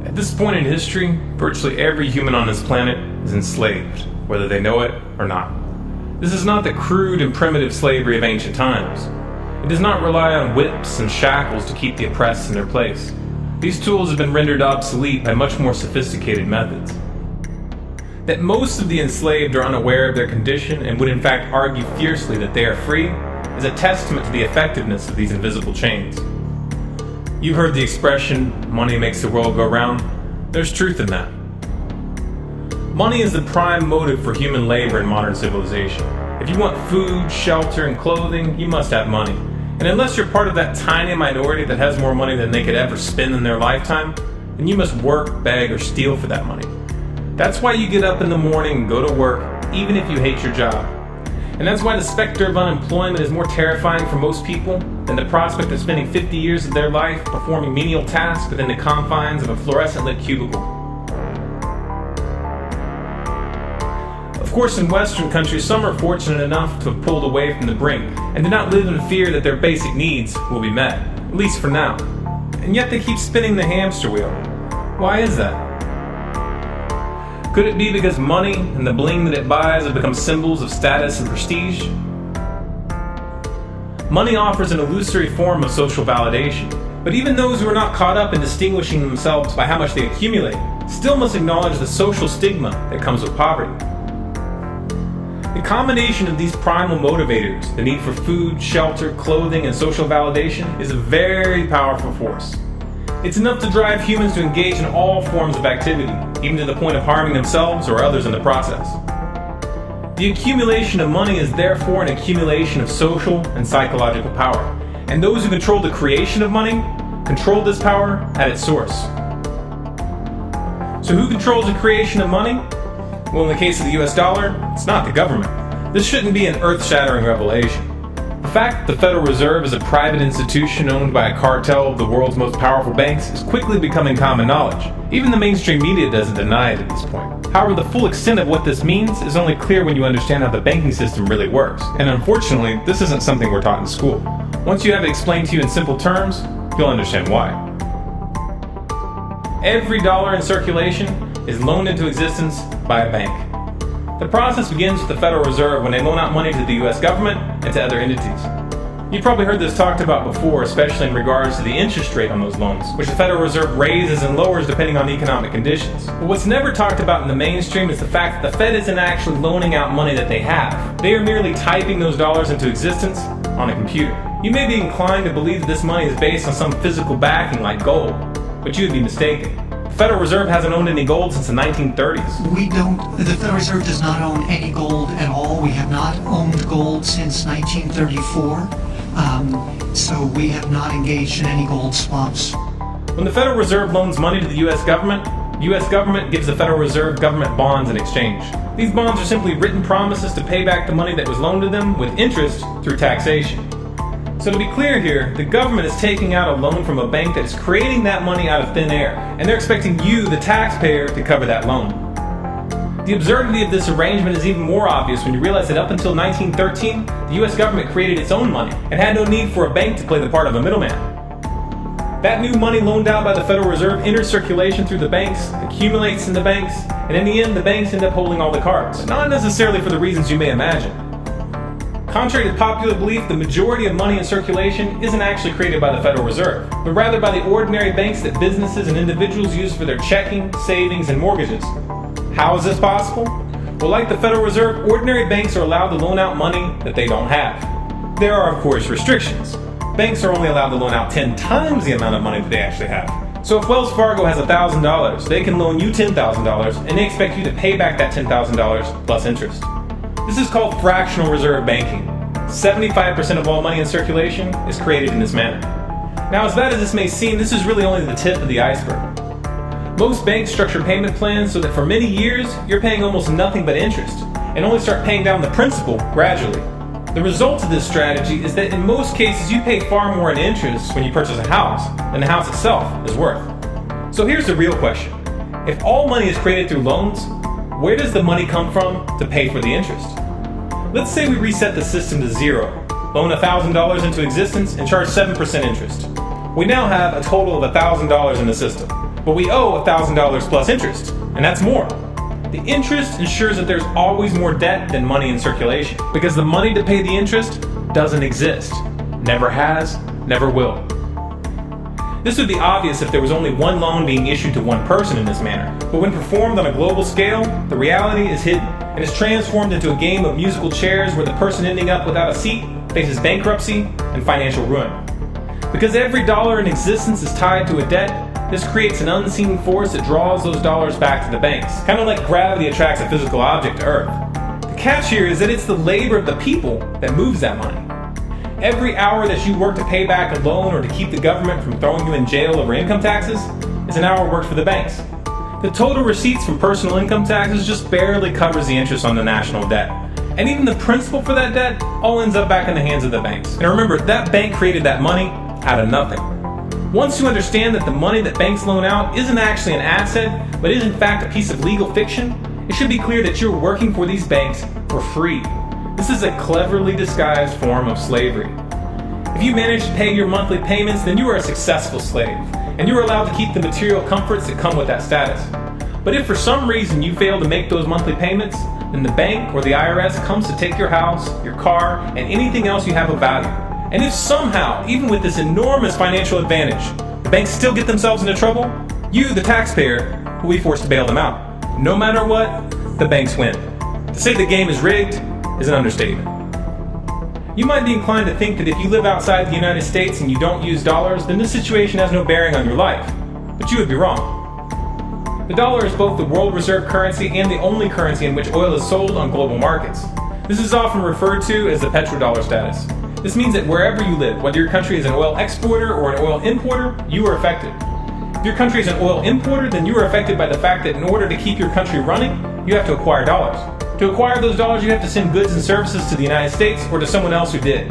At this point in history, virtually every human on this planet is enslaved, whether they know it or not. This is not the crude and primitive slavery of ancient times. It does not rely on whips and shackles to keep the oppressed in their place. These tools have been rendered obsolete by much more sophisticated methods. That most of the enslaved are unaware of their condition and would in fact argue fiercely that they are free is a testament to the effectiveness of these invisible chains. You've heard the expression, money makes the world go round. There's truth in that. Money is the prime motive for human labor in modern civilization. If you want food, shelter, and clothing, you must have money. And unless you're part of that tiny minority that has more money than they could ever spend in their lifetime, then you must work, beg, or steal for that money. That's why you get up in the morning and go to work, even if you hate your job. And that's why the specter of unemployment is more terrifying for most people than the prospect of spending 50 years of their life performing menial tasks within the confines of a fluorescent-lit cubicle. Of course, in Western countries, some are fortunate enough to have pulled away from the brink and do not live in fear that their basic needs will be met, at least for now. And yet they keep spinning the hamster wheel. Why is that? Could it be because money and the bling that it buys have become symbols of status and prestige? Money offers an illusory form of social validation, but even those who are not caught up in distinguishing themselves by how much they accumulate still must acknowledge the social stigma that comes with poverty. The combination of these primal motivators, the need for food, shelter, clothing, and social validation, is a very powerful force. It's enough to drive humans to engage in all forms of activity, even to the point of harming themselves or others in the process. The accumulation of money is therefore an accumulation of social and psychological power, and those who control the creation of money control this power at its source. So who controls the creation of money? Well, in the case of the US dollar, it's not the government. This shouldn't be an earth-shattering revelation. The fact that the Federal Reserve is a private institution owned by a cartel of the world's most powerful banks is quickly becoming common knowledge. Even the mainstream media doesn't deny it at this point. However, the full extent of what this means is only clear when you understand how the banking system really works. And unfortunately, this isn't something we're taught in school. Once you have it explained to you in simple terms, you'll understand why. Every dollar in circulation is loaned into existence by a bank. The process begins with the Federal Reserve when they loan out money to the US government and to other entities. You've probably heard this talked about before, especially in regards to the interest rate on those loans, which the Federal Reserve raises and lowers depending on economic conditions. But what's never talked about in the mainstream is the fact that the Fed isn't actually loaning out money that they have. They are merely typing those dollars into existence on a computer. You may be inclined to believe that this money is based on some physical backing like gold, but you would be mistaken. The Federal Reserve hasn't owned any gold since the 1930s. The Federal Reserve does not own any gold at all. We have not owned gold since 1934. So we have not engaged in any gold swaps. When the Federal Reserve loans money to the US government gives the Federal Reserve government bonds in exchange. These bonds are simply written promises to pay back the money that was loaned to them with interest through taxation. So to be clear here, the government is taking out a loan from a bank that is creating that money out of thin air, and they're expecting you, the taxpayer, to cover that loan. The absurdity of this arrangement is even more obvious when you realize that up until 1913, the US government created its own money and had no need for a bank to play the part of a middleman. That new money loaned out by the Federal Reserve enters circulation through the banks, accumulates in the banks, and in the end the banks end up holding all the cards. Not necessarily for the reasons you may imagine. Contrary to popular belief, the majority of money in circulation isn't actually created by the Federal Reserve, but rather by the ordinary banks that businesses and individuals use for their checking, savings, and mortgages. How is this possible? Well, like the Federal Reserve, ordinary banks are allowed to loan out money that they don't have. There are, of course, restrictions. Banks are only allowed to loan out 10 times the amount of money that they actually have. So if Wells Fargo has $1,000, they can loan you $10,000, and they expect you to pay back that $10,000 plus interest. This is called fractional reserve banking. 75% of all money in circulation is created in this manner. Now, as bad as this may seem, this is really only the tip of the iceberg. Most banks structure payment plans so that for many years, you're paying almost nothing but interest, and only start paying down the principal gradually. The result of this strategy is that in most cases, you pay far more in interest when you purchase a house than the house itself is worth. So here's the real question. If all money is created through loans, where does the money come from to pay for the interest? Let's say we reset the system to zero, loan $1,000 into existence, and charge 7% interest. We now have a total of $1,000 in the system, but we owe $1,000 plus interest, and that's more. The interest ensures that there's always more debt than money in circulation, because the money to pay the interest doesn't exist. Never has, never will. This would be obvious if there was only one loan being issued to one person in this manner, but when performed on a global scale, the reality is hidden and is transformed into a game of musical chairs where the person ending up without a seat faces bankruptcy and financial ruin. Because every dollar in existence is tied to a debt, this creates an unseen force that draws those dollars back to the banks, kind of like gravity attracts a physical object to Earth. The catch here is that it's the labor of the people that moves that money. Every hour that you work to pay back a loan or to keep the government from throwing you in jail over income taxes is an hour worked for the banks. The total receipts from personal income taxes just barely covers the interest on the national debt. And even the principal for that debt all ends up back in the hands of the banks. And remember, that bank created that money out of nothing. Once you understand that the money that banks loan out isn't actually an asset, but is in fact a piece of legal fiction, it should be clear that you're working for these banks for free. This is a cleverly disguised form of slavery. If you manage to pay your monthly payments, then you are a successful slave, and you are allowed to keep the material comforts that come with that status. But if for some reason you fail to make those monthly payments, then the bank or the IRS comes to take your house, your car, and anything else you have of value. And if somehow, even with this enormous financial advantage, the banks still get themselves into trouble, you, the taxpayer, will be forced to bail them out. No matter what, the banks win. To say the game is rigged is an understatement. You might be inclined to think that if you live outside the United States and you don't use dollars, then this situation has no bearing on your life. But you would be wrong. The dollar is both the world reserve currency and the only currency in which oil is sold on global markets. This is often referred to as the petrodollar status. This means that wherever you live, whether your country is an oil exporter or an oil importer, you are affected. If your country is an oil importer, then you are affected by the fact that in order to keep your country running, you have to acquire dollars. To acquire those dollars, you have to send goods and services to the United States or to someone else who did.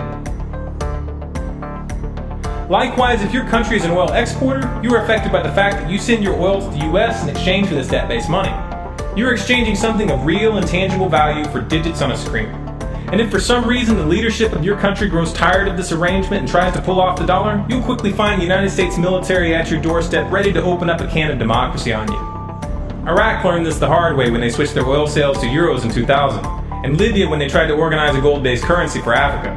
Likewise, if your country is an oil exporter, you are affected by the fact that you send your oil to the US in exchange for this debt-based money. You are exchanging something of real and tangible value for digits on a screen. And if for some reason the leadership of your country grows tired of this arrangement and tries to pull off the dollar, you'll quickly find the United States military at your doorstep ready to open up a can of democracy on you. Iraq learned this the hard way when they switched their oil sales to euros in 2000, and Libya when they tried to organize a gold-based currency for Africa.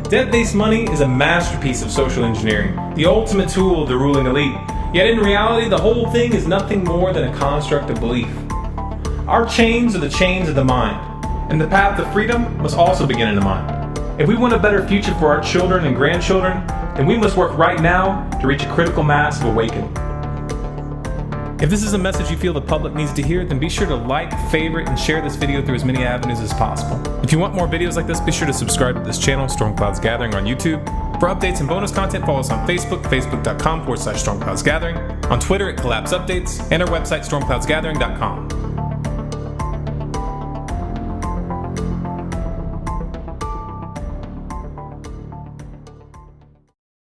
Debt-based money is a masterpiece of social engineering, the ultimate tool of the ruling elite. Yet in reality, the whole thing is nothing more than a construct of belief. Our chains are the chains of the mind, and the path to freedom must also begin in the mind. If we want a better future for our children and grandchildren, then we must work right now to reach a critical mass of awakening. If this is a message you feel the public needs to hear, then be sure to like, favorite, and share this video through as many avenues as possible. If you want more videos like this, be sure to subscribe to this channel, Stormclouds Gathering, on YouTube. For updates and bonus content, follow us on Facebook, facebook.com/StormCloudsGathering, on Twitter at Collapse Updates, and our website, stormcloudsgathering.com.